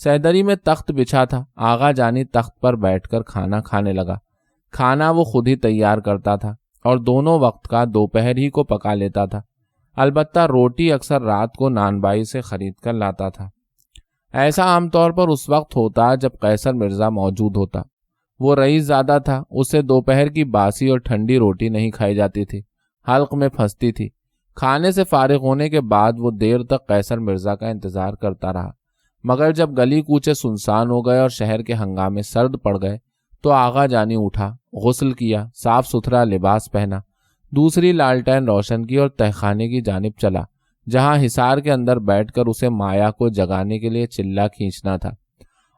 سہدری میں تخت بچھا تھا۔ آغا جانی تخت پر بیٹھ کر کھانا کھانے لگا۔ کھانا وہ خود ہی تیار کرتا تھا اور دونوں وقت کا دوپہر ہی کو پکا لیتا تھا۔ البتہ روٹی اکثر رات کو نانبائی سے خرید کر لاتا تھا۔ ایسا عام طور پر اس وقت ہوتا جب قیصر مرزا موجود ہوتا۔ وہ رئیس زادہ تھا، اسے دوپہر کی باسی اور ٹھنڈی روٹی نہیں کھائی جاتی تھی، حلق میں پھنستی تھی۔ کھانے سے فارغ ہونے کے بعد وہ دیر تک قیصر مرزا کا انتظار کرتا رہا، مگر جب گلی کوچے سنسان ہو گئے اور شہر کے ہنگامے سرد پڑ گئے تو آغا جانی اٹھا، غسل کیا، صاف ستھرا لباس پہنا، دوسری لالٹین روشن کی اور تہخانے کی جانب چلا، جہاں حصار کے اندر بیٹھ کر اسے مایا کو جگانے کے لیے چلہ کھینچنا تھا۔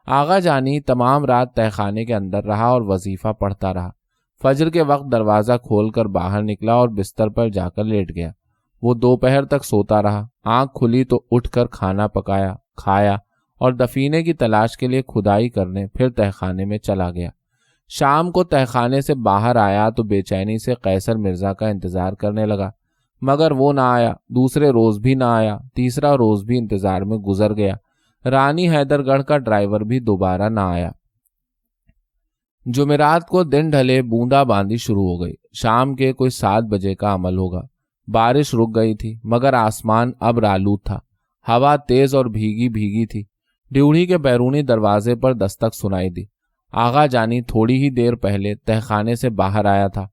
آغا جانی تمام رات تہخانے کے اندر رہا اور وظیفہ پڑھتا رہا۔ فجر کے وقت دروازہ کھول کر باہر نکلا اور بستر پر جا کر لیٹ گیا۔ وہ دوپہر تک سوتا رہا۔ آنکھ کھلی تو اٹھ کر کھانا پکایا، کھایا اور دفینے کی تلاش کے لیے کھدائی کرنے پھر تہخانے میں چلا گیا۔ شام کو تہخانے سے باہر آیا تو بے چینی سے قیصر مرزا کا انتظار کرنے لگا، مگر وہ نہ آیا۔ دوسرے روز بھی نہ آیا، تیسرا روز بھی انتظار میں گزر گیا۔ رانی حیدر گڑھ کا ڈرائیور بھی دوبارہ نہ آیا۔ جمعرات کو دن ڈھلے بوندا باندی شروع ہو گئی۔ شام کے کوئی 7 بجے کا عمل ہوگا۔ بارش رک گئی تھی، مگر آسمان ابر آلود تھا۔ ہوا تیز اور بھیگی بھیگی تھی۔ ڈیوڑھی کے بیرونی دروازے پر دستک سنائی دی۔ آغا جانی تھوڑی ہی دیر پہلے تہخانے سے باہر آیا تھا،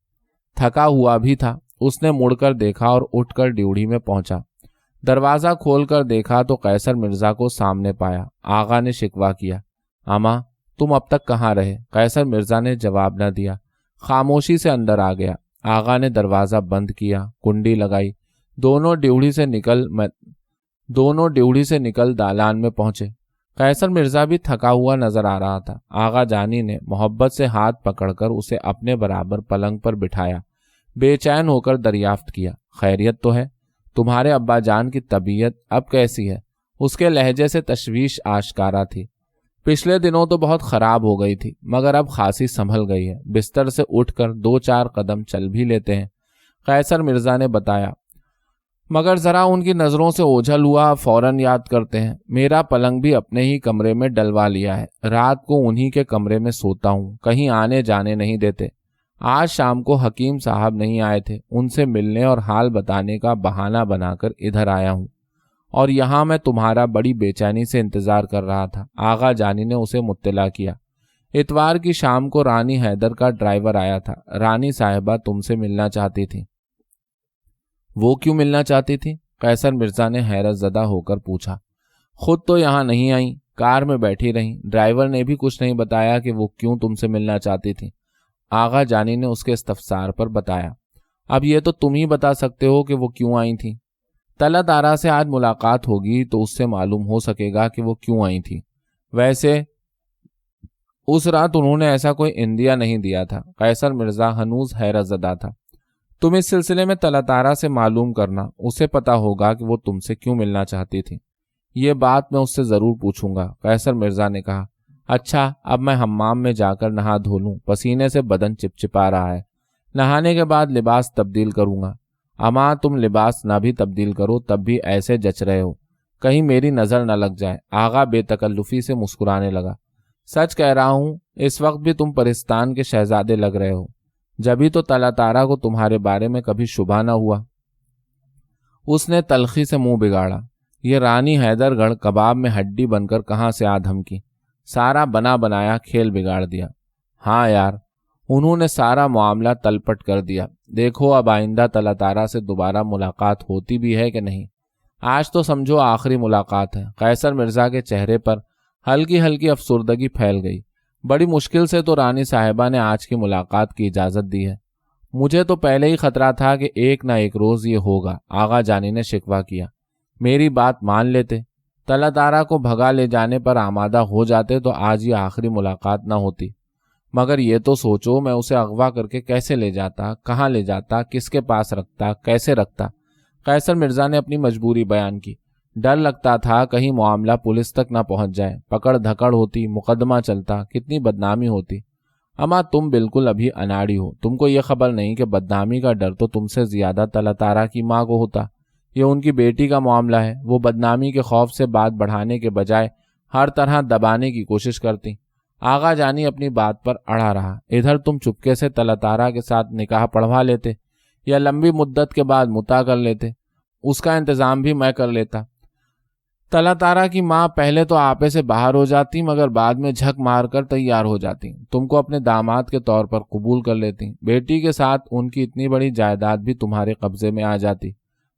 تھکا ہوا بھی تھا۔ اس نے مڑ کر دیکھا اور اٹھ کر ڈیوڑھی میں پہنچا۔ دروازہ کھول کر دیکھا تو قیصر مرزا کو سامنے پایا۔ آغا نے شکوہ کیا، اماں تم اب تک کہاں رہے؟ قیصر مرزا نے جواب نہ دیا، خاموشی سے اندر آ گیا۔ آغا نے دروازہ بند کیا، کنڈی لگائی، دونوں ڈیوڑھی سے نکل دالان میں پہنچے۔ قیصر مرزا بھی تھکا ہوا نظر آ رہا تھا۔ آغا جانی نے محبت سے ہاتھ پکڑ کر اسے اپنے برابر پلنگ پر بٹھایا، بے چین ہو کر دریافت کیا، خیریت تو ہے؟ تمہارے ابا جان کی طبیعت اب کیسی ہے؟ اس کے لہجے سے تشویش آشکارا تھی۔ پچھلے دنوں تو بہت خراب ہو گئی تھی، مگر اب خاصی سنبھل گئی ہے، بستر سے اٹھ کر 2-4 قدم چل بھی لیتے ہیں، قیصر مرزا نے بتایا۔ مگر ذرا ان کی نظروں سے اوجھل ہوا، فوراً یاد کرتے ہیں، میرا پلنگ بھی اپنے ہی کمرے میں ڈلوا لیا ہے، رات کو انہی کے کمرے میں سوتا ہوں، کہیں آنے جانے نہیں دیتے۔ آج شام کو حکیم صاحب نہیں آئے تھے، ان سے ملنے اور حال بتانے کا بہانہ بنا کر ادھر آیا ہوں، اور یہاں میں تمہارا بڑی بے چینی سے انتظار کر رہا تھا۔ آغا جانی نے اسے مطلع کیا، اتوار کی شام کو رانی حیدر کا ڈرائیور آیا تھا، رانی صاحبہ تم سے ملنا چاہتی تھی۔ وہ کیوں ملنا چاہتی تھی؟ قیصر مرزا نے حیرت زدہ ہو کر پوچھا۔ خود تو یہاں نہیں آئیں، کار میں بیٹھی رہیں، ڈرائیور نے بھی کچھ نہیں بتایا کہ وہ کیوں تم سے ملنا چاہتی تھی۔ آغا جانی نے اس کے استفسار پر بتایا، اب یہ تو تم ہی بتا سکتے ہو کہ وہ کیوں آئی تھی۔ طلعت آرا سے آج ملاقات ہوگی تو اس سے معلوم ہو سکے گا کہ وہ کیوں آئی تھی۔ ویسے اس رات انہوں نے ایسا کوئی اندیا نہیں دیا تھا۔ قیصر مرزا ہنوز حیرت زدہ تھا۔ تم اس سلسلے میں طلعت آرا سے معلوم کرنا، اسے پتا ہوگا کہ وہ تم سے کیوں ملنا چاہتی تھی۔ یہ بات میں اس سے ضرور پوچھوں گا، قیصر مرزا نے کہا۔ اچھا، اب میں حمام میں جا کر نہا دھو لوں، پسینے سے بدن چپچپا رہا ہے، نہانے کے بعد لباس تبدیل کروں گا۔ اماں تم لباس نہ بھی تبدیل کرو تب بھی ایسے جچ رہے ہو، کہیں میری نظر نہ لگ جائے۔ آغا بے تکلفی سے مسکرانے لگا۔ سچ کہہ رہا ہوں، اس وقت بھی تم پرستان کے شہزادے لگ رہے ہو، جبھی تو طلعت آرا کو تمہارے بارے میں کبھی شبہ نہ ہوا۔ اس نے تلخی سے منہ بگاڑا۔ یہ رانی حیدر گڑھ کباب میں ہڈی بن کر کہاں سے آ دھمکی، سارا بنا بنایا کھیل بگاڑ دیا۔ ہاں یار، انہوں نے سارا معاملہ تلپٹ کر دیا۔ دیکھو اب آئندہ طلعت آرا سے دوبارہ ملاقات ہوتی بھی ہے کہ نہیں۔ آج تو سمجھو آخری ملاقات ہے۔ قیصر مرزا کے چہرے پر ہلکی ہلکی افسردگی پھیل گئی۔ بڑی مشکل سے تو رانی صاحبہ نے آج کی ملاقات کی اجازت دی ہے۔ مجھے تو پہلے ہی خطرہ تھا کہ ایک نہ ایک روز یہ ہوگا، آغا جانی نے شکوہ کیا۔ میری بات مان لیتے، طلعت آرا کو بھگا لے جانے پر آمادہ ہو جاتے تو آج یہ آخری ملاقات نہ ہوتی۔ مگر یہ تو سوچو، میں اسے اغوا کر کے کیسے لے جاتا، کہاں لے جاتا، کس کے پاس رکھتا، کیسے رکھتا۔ قیصر مرزا نے اپنی مجبوری بیان کی۔ ڈر لگتا تھا کہیں معاملہ پولیس تک نہ پہنچ جائے، پکڑ دھکڑ ہوتی، مقدمہ چلتا، کتنی بدنامی ہوتی۔ اما تم بالکل ابھی اناڑی ہو، تم کو یہ خبر نہیں کہ بدنامی کا ڈر تو تم سے زیادہ طلعت آرا کی ماں کو ہوتا۔ یہ ان کی بیٹی کا معاملہ ہے، وہ بدنامی کے خوف سے بات بڑھانے کے بجائے ہر طرح دبانے کی کوشش کرتی۔ آغا جانی اپنی بات پر اڑا رہا۔ ادھر تم چپکے سے طلعتارا کے ساتھ نکاح پڑھوا لیتے یا لمبی مدت کے بعد متا کر لیتے، اس کا انتظام بھی میں کر لیتا۔ طلعتارا کی ماں پہلے تو آپے سے باہر ہو جاتی، مگر بعد میں جھک مار کر تیار ہو جاتی، تم کو اپنے داماد کے طور پر قبول کر لیتی، بیٹی کے ساتھ ان کی اتنی بڑی جائیداد بھی تمہارے قبضے میں آ جاتی۔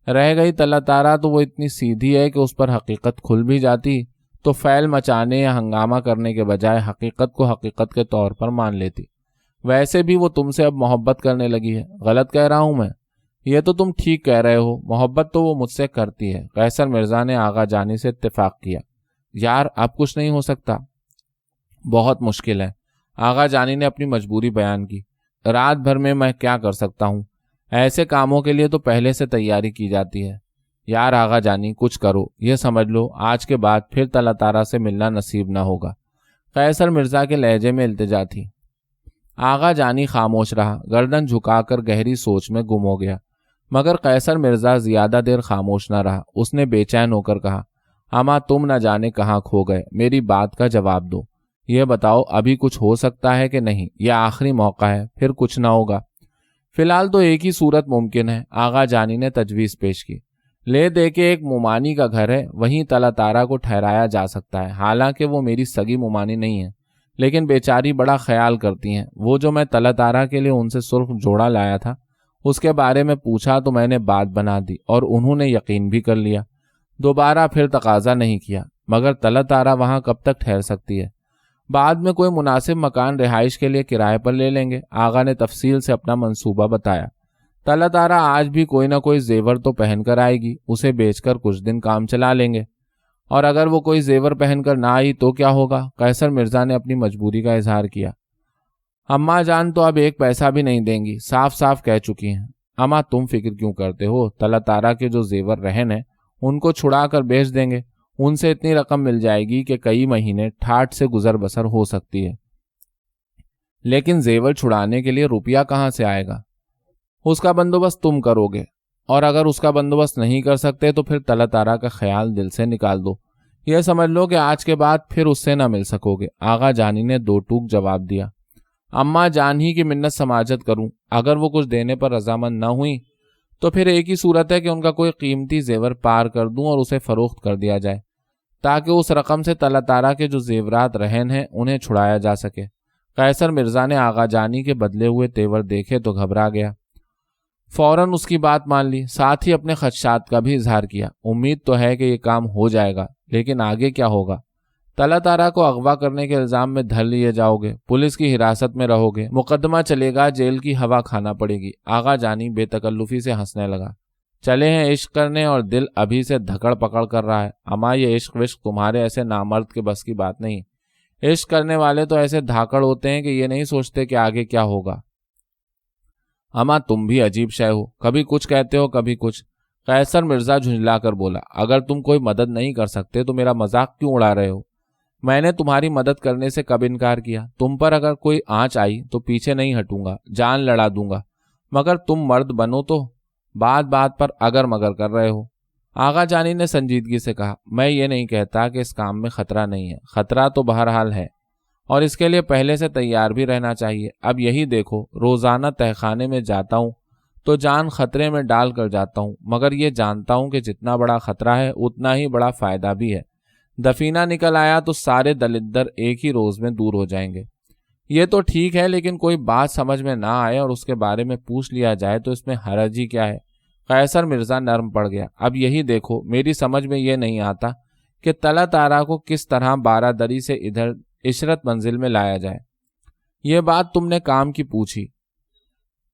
رہ گئی طلعتارا تو وہ اتنی سیدھی ہے کہ اس پر حقیقت کھل بھی جاتی تو فعل مچانے یا ہنگامہ کرنے کے بجائے حقیقت کو حقیقت کے طور پر مان لیتی۔ ویسے بھی وہ تم سے اب محبت کرنے لگی ہے۔ غلط کہہ رہا ہوں میں؟ یہ تو تم ٹھیک کہہ رہے ہو، محبت تو وہ مجھ سے کرتی ہے۔ قیصر مرزا نے آغا جانی سے اتفاق کیا۔ یار اب کچھ نہیں ہو سکتا؟ بہت مشکل ہے۔ آغا جانی نے اپنی مجبوری بیان کی۔ رات بھر میں کیا کر سکتا ہوں؟ ایسے کاموں کے لیے تو پہلے سے تیاری کی جاتی ہے۔ یار آغا جانی کچھ کرو، یہ سمجھ لو آج کے بعد پھر طلعتارا سے ملنا نصیب نہ ہوگا۔ قیصر مرزا کے لہجے میں التجا تھی۔ آغا جانی خاموش رہا، گردن جھکا کر گہری سوچ میں گم ہو گیا۔ مگر قیصر مرزا زیادہ دیر خاموش نہ رہا۔ اس نے بے چین ہو کر کہا، اماں تم نہ جانے کہاں کھو گئے، میری بات کا جواب دو۔ یہ بتاؤ ابھی کچھ ہو سکتا ہے کہ نہیں؟ یہ آخری موقع ہے، پھر کچھ نہ ہوگا۔ فی الحال تو ایک ہی صورت ممکن ہے، آغا جانی نے تجویز پیش کی۔ لے دے کے ایک مومانی کا گھر ہے، وہیں طلعتارا کو ٹھہرایا جا سکتا ہے۔ حالانکہ وہ میری سگی مومانی نہیں ہے، لیکن بیچاری بڑا خیال کرتی ہیں۔ وہ جو میں طلعتارا کے لیے ان سے سرخ جوڑا لایا تھا، اس کے بارے میں پوچھا تو میں نے بات بنا دی اور انہوں نے یقین بھی کر لیا۔ دوبارہ پھر تقاضا نہیں کیا۔ مگر طلعتارا وہاں کب تک ٹھہر سکتی ہے؟ بعد میں کوئی مناسب مکان رہائش کے لیے کرائے پر لے لیں گے۔ آغا نے تفصیل سے اپنا منصوبہ بتایا۔ طلعتارا آج بھی کوئی نہ کوئی زیور تو پہن کر آئے گی، اسے بیچ کر کچھ دن کام چلا لیں گے۔ اور اگر وہ کوئی زیور پہن کر نہ آئی تو کیا ہوگا؟ قیصر مرزا نے اپنی مجبوری کا اظہار کیا۔ اماں جان تو اب ایک پیسہ بھی نہیں دیں گی، صاف صاف کہہ چکی ہیں۔ اماں تم فکر کیوں کرتے ہو؟ طلعتارا کے جو زیور رہن ہیں ان کو چھڑا کر بیچ دیں گے، ان سے اتنی رقم مل جائے گی کہ کئی مہینے ٹھاٹھ سے گزر بسر ہو سکتی ہے۔ لیکن زیور چھڑانے کے لیے روپیہ کہاں سے آئے گا؟ اس کا بندوبست تم کرو گے، اور اگر اس کا بندوبست نہیں کر سکتے تو پھر طلعتارا کا خیال دل سے نکال دو۔ یہ سمجھ لو کہ آج کے بعد پھر اس سے نہ مل سکو گے۔ آغا جانی نے دو ٹوک جواب دیا۔ اماں جان ہی کی منت سماجت کروں، اگر وہ کچھ دینے پر رضامند نہ ہوئی تو پھر ایک ہی صورت ہے کہ ان کا کوئی قیمتی زیور پار کر دوں اور اسے فروخت کر دیا جائے، تاکہ اس رقم سے طلعتارا کے جو زیورات رہن ہیں انہیں چھڑایا جا سکے۔ قیصر مرزا نے آغا جانی کے بدلے ہوئے تیور دیکھے تو گھبرا گیا۔ فوراً اس کی بات مان لی، ساتھ ہی اپنے خدشات کا بھی اظہار کیا۔ امید تو ہے کہ یہ کام ہو جائے گا، لیکن آگے کیا ہوگا؟ طلعتارا کو اغوا کرنے کے الزام میں دھر لیے جاؤ گے، پولیس کی حراست میں رہو گے، مقدمہ چلے گا، جیل کی ہوا کھانا پڑے گی۔ آغا جانی بے تکلفی سے ہنسنے لگا۔ چلے ہیں عشق کرنے اور دل ابھی سے دھکڑ پکڑ کر رہا ہے۔ اماں یہ عشق وشق تمہارے ایسے نامرد کے بس کی بات نہیں۔ عشق کرنے والے تو ایسے دھاکڑ ہوتے ہیں کہ یہ نہیں سوچتے کہ آگے کیا ہوگا۔ اماں تم بھی عجیب شے ہو، کبھی کچھ کہتے ہو کبھی کچھ۔ قیصر مرزا جھنجلا کر بولا، اگر تم کوئی مدد نہیں کر سکتے تو میرا مذاق کیوں اڑا رہے ہو؟ میں نے تمہاری مدد کرنے سے کب انکار کیا؟ تم پر اگر کوئی آنچ آئی تو پیچھے نہیں ہٹوں گا، جان لڑا دوں گا، مگر تم مرد بنو تو۔ بات بات پر اگر مگر کر رہے ہو۔ آغا جانی نے سنجیدگی سے کہا، میں یہ نہیں کہتا کہ اس کام میں خطرہ نہیں ہے، خطرہ تو بہرحال ہے، اور اس کے لیے پہلے سے تیار بھی رہنا چاہیے۔ اب یہی دیکھو، روزانہ تہخانے میں جاتا ہوں تو جان خطرے میں ڈال کر جاتا ہوں، مگر یہ جانتا ہوں کہ جتنا بڑا خطرہ ہے اتنا ہی بڑا فائدہ بھی ہے۔ دفینہ نکل آیا تو سارے دلدر ایک ہی روز میں دور ہو جائیں گے۔ یہ تو ٹھیک ہے، لیکن کوئی بات سمجھ میں نہ آئے اور اس کے بارے میں پوچھ لیا جائے تو اس میں حرج ہی کیا ہے؟ قیصر مرزا نرم پڑ گیا۔ اب یہی دیکھو، میری سمجھ میں یہ نہیں آتا کہ طلعتارا کو کس طرح بارہ دری سے ادھر عشرت منزل میں لایا جائے۔ یہ بات تم نے کام کی پوچھی،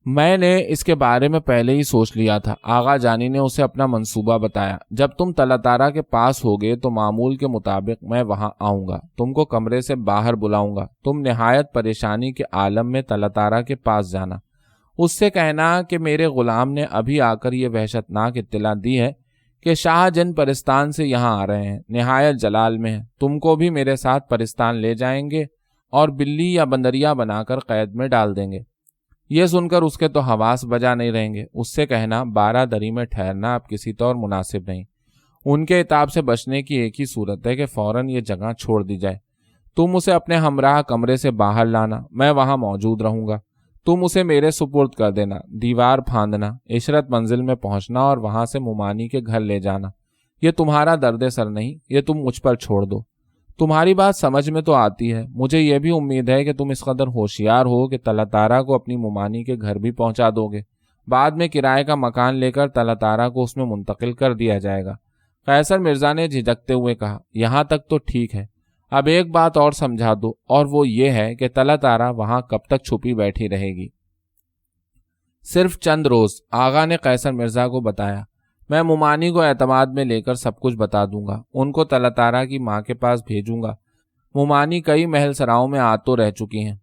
میں نے اس کے بارے میں پہلے ہی سوچ لیا تھا۔ آغا جانی نے اسے اپنا منصوبہ بتایا۔ جب تم طلعتارا کے پاس ہوگے تو معمول کے مطابق میں وہاں آؤں گا، تم کو کمرے سے باہر بلاؤں گا، تم نہایت پریشانی کے عالم میں طلعتارا کے پاس جانا، اس سے کہنا کہ میرے غلام نے ابھی آ کر یہ وحشتناک اطلاع دی ہے کہ شاہ جن پرستان سے یہاں آ رہے ہیں، نہایت جلال میں ہیں، تم کو بھی میرے ساتھ پرستان لے جائیں گے اور بلی یا بندریا بنا کر قید میں ڈال دیں گے۔ یہ سن کر اس کے تو حواس بجا نہیں رہیں گے۔ اس سے کہنا بارہ دری میں ٹھہرنا اب کسی طور مناسب نہیں، ان کے عتاب سے بچنے کی ایک ہی صورت ہے کہ فوراً یہ جگہ چھوڑ دی جائے۔ تم اسے اپنے ہمراہ کمرے سے باہر لانا، میں وہاں موجود رہوں گا۔ تم اسے میرے سپرد کر دینا، دیوار پھاندنا، عشرت منزل میں پہنچنا اور وہاں سے ممانی کے گھر لے جانا۔ یہ تمہارا درد سر نہیں، یہ تم مجھ پر چھوڑ دو۔ تمہاری بات سمجھ میں تو آتی ہے، مجھے یہ بھی امید ہے کہ تم اس قدر ہوشیار ہو کہ تلاتارا کو اپنی ممانی کے گھر بھی پہنچا دو گے۔ بعد میں کرائے کا مکان لے کر تلاتارا کو اس میں منتقل کر دیا جائے گا۔ قیصر مرزا نے جھجکتے ہوئے کہا، یہاں تک تو ٹھیک ہے، اب ایک بات اور سمجھا دو، اور وہ یہ ہے کہ تلاتارا وہاں کب تک چھپی بیٹھی رہے گی؟ صرف چند روز، آغا نے قیصر مرزا کو بتایا۔ میں ممانی کو اعتماد میں لے کر سب کچھ بتا دوں گا، ان کو تلاتارا کی ماں کے پاس بھیجوں گا۔ ممانی کئی محل سراؤں میں آ تو رہ چکی ہیں،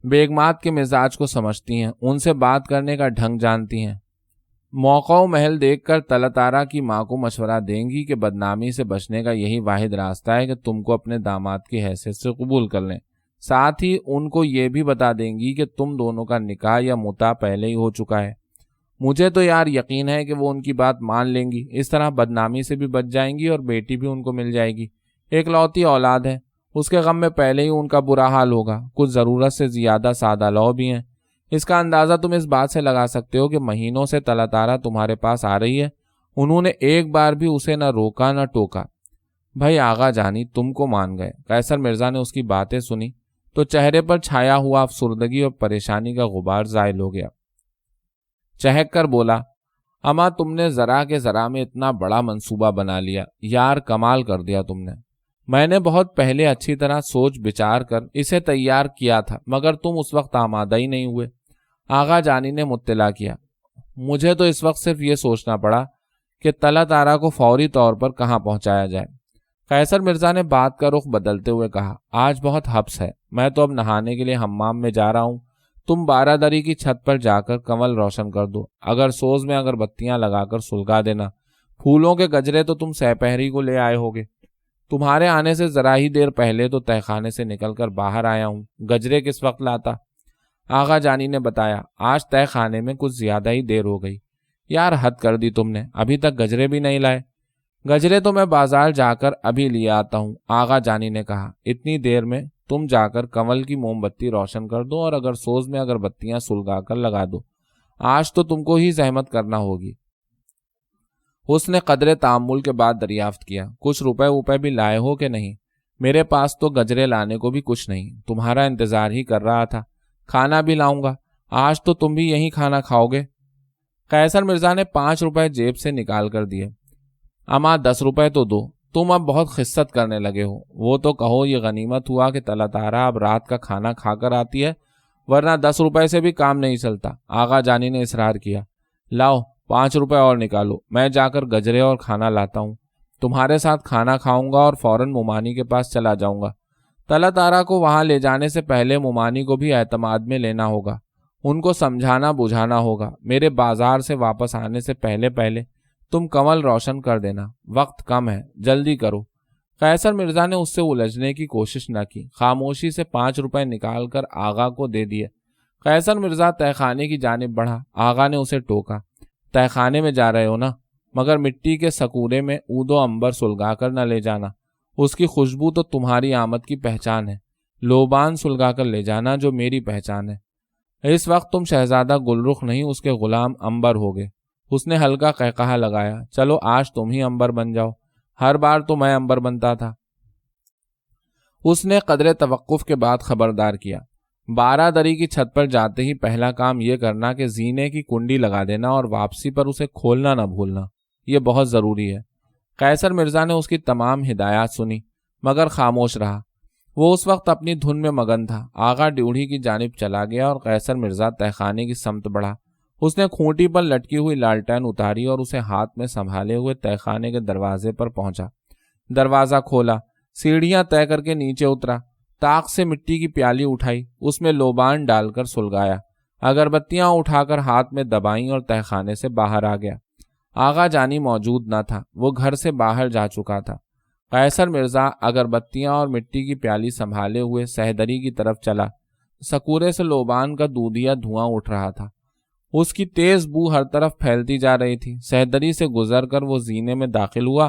بیگمات کے مزاج کو سمجھتی ہیں، ان سے بات کرنے کا ڈھنگ جانتی ہیں۔ موقع و محل دیکھ کر تلاتارا کی ماں کو مشورہ دیں گی کہ بدنامی سے بچنے کا یہی واحد راستہ ہے کہ تم کو اپنے داماد کی حیثیت سے قبول کر لیں۔ ساتھ ہی ان کو یہ بھی بتا دیں گی کہ تم دونوں کا نکاح یا متا پہلے ہی ہو چکا ہے۔ مجھے تو یار یقین ہے کہ وہ ان کی بات مان لیں گی، اس طرح بدنامی سے بھی بچ جائیں گی اور بیٹی بھی ان کو مل جائے گی۔ ایک لوتی اولاد ہے، اس کے غم میں پہلے ہی ان کا برا حال ہوگا۔ کچھ ضرورت سے زیادہ سادہ لو بھی ہیں۔ اس کا اندازہ تم اس بات سے لگا سکتے ہو کہ مہینوں سے تلاتارا تمہارے پاس آ رہی ہے، انہوں نے ایک بار بھی اسے نہ روکا نہ ٹوکا۔ بھائی آغا جانی تم کو مان گئے۔ قیصر مرزا نے اس کی باتیں سنی تو چہرے پر چھایا ہوا افسردگی اور پریشانی کا غبار زائل ہو گیا۔ چہک کر بولا، اما تم نے ذرا کے ذرا میں اتنا بڑا منصوبہ بنا لیا، یار کمال کر دیا تم نے۔ میں نے بہت پہلے اچھی طرح سوچ بچار کر اسے تیار کیا تھا، مگر تم اس وقت آمادہ ہی نہیں ہوئے۔ آغا جانی نے مطلع کیا، مجھے تو اس وقت صرف یہ سوچنا پڑا کہ تلاتارا کو فوری طور پر کہاں پہنچایا جائے۔ قیصر مرزا نے بات کا رخ بدلتے ہوئے کہا، آج بہت حبس ہے، میں تو اب نہانے کے لیے حمام میں جا رہا ہوں۔ تم بارہ کی چھت پر جا کر کنول روشن کر دو، اگر سوز میں اگربتیاں لگا کر سلگا دینا۔ پھولوں کے گجرے تو تم سپہری کو لے آئے ہوگے، تمہارے آنے سے ذرا ہی دیر پہلے تو تہ خانے سے نکل کر باہر آیا ہوں، گجرے کس وقت لاتا؟ آغا جانی نے بتایا، آج تہ خانے میں کچھ زیادہ ہی دیر ہو گئی۔ یار حد کر دی تم نے، ابھی تک گجرے بھی نہیں لائے۔ گجرے تو میں بازار جا کر ابھی لے آتا ہوں، آغا جانی نے کہا۔ اتنی دیر میں تم جا کر کنول کی موم بتی روشن کر دو اور اگر سوز میں اگربتیاں سلگا کر لگا دو۔ آج تو تم کو ہی زحمت کرنا ہوگی۔ اس نے قدرے تامل کے بعد دریافت کیا، کچھ روپے بھی لائے ہو کہ نہیں؟ میرے پاس تو گجرے لانے کو بھی کچھ نہیں، تمہارا انتظار ہی کر رہا تھا۔ کھانا بھی لاؤں گا، آج تو تم بھی یہی کھانا کھاؤ گے۔ قیصر مرزا نے 5 روپے جیب سے نکال کر دیے۔ اما 10 روپے تو دو، تم اب بہت خست کرنے لگے ہو۔ وہ تو کہو یہ غنیمت ہوا کہ تلاتارا اب رات کا کھانا کھا کر آتی ہے، ورنہ 10 روپے سے بھی کام نہیں چلتا۔ آغا جانی نے اصرار کیا، لاؤ 5 روپے اور نکالو، میں جا کر گجرے اور کھانا لاتا ہوں، تمہارے ساتھ کھانا کھاؤں گا اور فوراً ممانی کے پاس چلا جاؤں گا۔ تلاتارا کو وہاں لے جانے سے پہلے ممانی کو بھی اعتماد میں لینا ہوگا، ان کو سمجھانا بجھانا ہوگا۔ میرے بازار سے واپس آنے سے پہلے تم کنول روشن کر دینا، وقت کم ہے، جلدی کرو۔ قیصر مرزا نے اس سے الجھنے کی کوشش نہ کی، خاموشی سے 5 روپے نکال کر آغا کو دے دیے۔ قیصر مرزا تہ خانے کی جانب بڑھا، آغا نے اسے ٹوکا، تہ خانے میں جا رہے ہو نا، مگر مٹی کے سکورے میں اود و عنبر سلگا کر نہ لے جانا، اس کی خوشبو تو تمہاری آمد کی پہچان ہے۔ لوبان سلگا کر لے جانا جو میری پہچان ہے۔ اس وقت تم شہزادہ گلرخ نہیں، اس کے غلام عنبر ہوگے۔ اس نے ہلکا قہقہا لگایا، چلو آج تم ہی عنبر بن جاؤ، ہر بار تو میں عنبر بنتا تھا۔ اس نے قدرے توقف کے بعد خبردار کیا، 12 کی چھت پر جاتے ہی پہلا کام یہ کرنا کہ زینے کی کنڈی لگا دینا اور واپسی پر اسے کھولنا نہ بھولنا، یہ بہت ضروری ہے۔ قیصر مرزا نے اس کی تمام ہدایات سنی مگر خاموش رہا، وہ اس وقت اپنی دھن میں مگن تھا۔ آغا ڈیوڑھی کی جانب چلا گیا اور قیصر مرزا تہ خانے کی سمت بڑھا۔ اس نے کھونٹی پر لٹکی ہوئی لالٹین اتاری اور اسے ہاتھ میں سنبھالے ہوئے تہ خانے کے دروازے پر پہنچا۔ دروازہ کھولا، سیڑھیاں طے کر کے نیچے اترا، طاق سے مٹی کی پیالی اٹھائی، اس میں لوبان ڈال کر سلگایا، اگربتیاں اٹھا کر ہاتھ میں دبائیں اور تہ خانے سے باہر آ گیا۔ آغا جانی موجود نہ تھا، وہ گھر سے باہر جا چکا تھا۔ قیصر مرزا اگربتیاں اور مٹی کی پیالی سنبھالے ہوئے سہدری کی طرف چلا۔ سکورے سے لوبان کا دودھیا دھواں اٹھ رہا تھا، اس کی تیز بو ہر طرف پھیلتی جا رہی تھی۔ سہدری سے گزر کر وہ زینے میں داخل ہوا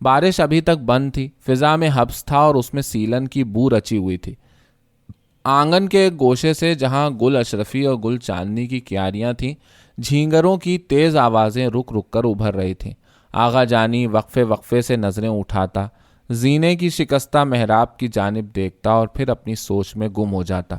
بارش ابھی تک بند تھی، فضا میں حبس تھا اور اس میں سیلن کی بو رچی ہوئی تھی۔ آنگن کے ایک گوشے سے جہاں گل اشرفی اور گل چاندنی کی کیاریاں تھیں، جھینگروں کی تیز آوازیں رک رک کر ابھر رہی تھیں۔ آغا جانی وقفے وقفے سے نظریں اٹھاتا، زینے کی شکستہ محراب کی جانب دیکھتا اور پھر اپنی سوچ میں گم ہو جاتا۔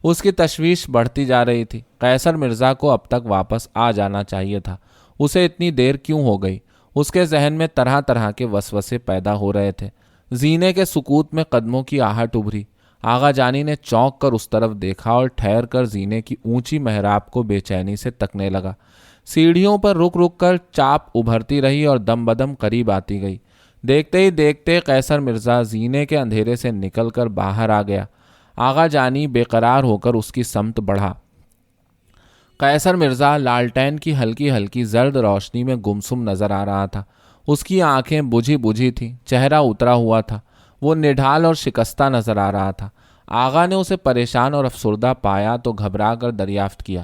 اس کی تشویش بڑھتی جا رہی تھی۔ قیصر مرزا کو اب تک واپس آ جانا چاہیے تھا، اسے اتنی دیر کیوں ہو گئی؟ اس کے ذہن میں طرح طرح کے وسوسے پیدا ہو رہے تھے۔ زینے کے سکوت میں قدموں کی آہٹ ابھری۔ آغا جانی نے چونک کر اس طرف دیکھا اور ٹھہر کر زینے کی اونچی محراب کو بے چینی سے تکنے لگا۔ سیڑھیوں پر رک رک کر چاپ ابھرتی رہی اور دم بدم قریب آتی گئی۔ دیکھتے ہی دیکھتے قیصر مرزا زینے کے اندھیرے سے نکل کر باہر آ گیا۔ آغا جانی بے قرار ہو کر اس کی سمت بڑھا۔ قیصر مرزا لالٹین کی ہلکی ہلکی زرد روشنی میں گمسم نظر آ رہا تھا۔ اس کی آنکھیں بجھی بجھی تھیں، چہرہ اترا ہوا تھا، وہ نڈھال اور شکستہ نظر آ رہا تھا۔ آغا نے اسے پریشان اور افسردہ پایا تو گھبرا کر دریافت کیا،